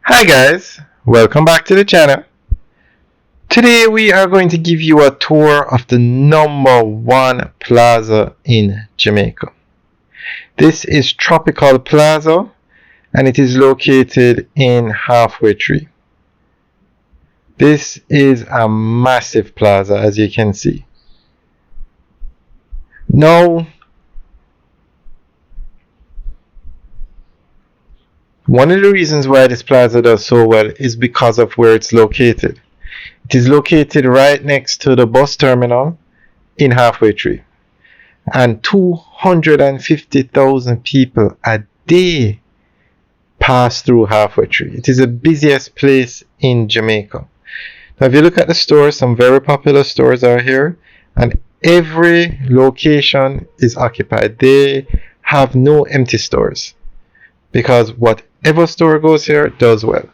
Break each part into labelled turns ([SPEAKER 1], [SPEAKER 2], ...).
[SPEAKER 1] Hi guys, welcome back to the channel. Today we are going to give you a tour of the #1 plaza in Jamaica. This is Tropical Plaza and it is located in Halfway Tree. This is a massive plaza, as you can see. Now, one of the reasons why this plaza does so well is because of where it's located. It is located right next to the bus terminal in Halfway Tree, and 250,000 people a day pass through Halfway Tree. It is the busiest place in Jamaica. Now, if you look at the stores, some very popular stores are here, and every location is occupied. They have no empty stores because whatever store goes here does well.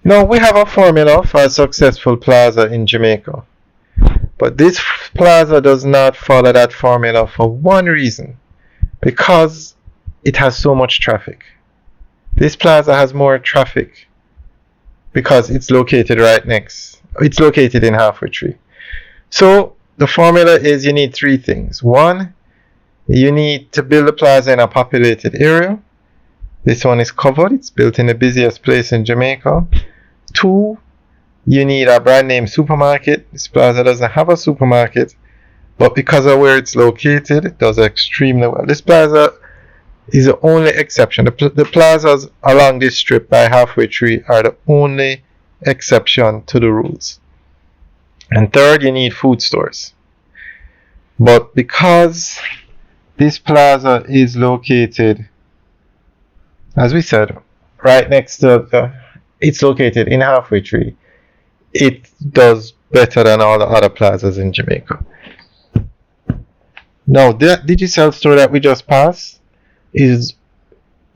[SPEAKER 1] Now, we have a formula for a successful plaza in Jamaica, but this plaza does not follow that formula for one reason: because it has so much traffic. This plaza has more traffic because it's located it's located in Halfway Tree. So the formula is you need three things. One, you need to build a plaza in a populated area. This one is covered. It's built in the busiest place in Jamaica. Two, you need a brand name supermarket. This plaza doesn't have a supermarket, but because of where it's located, it does extremely well. This plaza is the only exception. The plazas along this strip by Halfway Tree are the only exception to the rules. And third, you need food stores. But because this plaza is located, as we said, right next to it's located in Halfway Tree, it does better than all the other plazas in Jamaica. Now, that Digicel store that we just passed is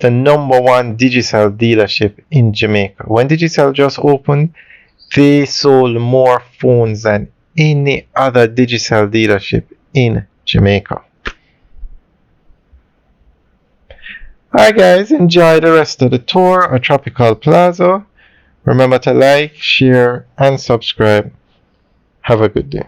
[SPEAKER 1] the #1 Digicel dealership in Jamaica. When Digicel just opened, they sold more phones than any other Digicel dealership in Jamaica. Alright guys, enjoy the rest of the tour of Tropical Plaza. Remember to like, share, and subscribe. Have a good day.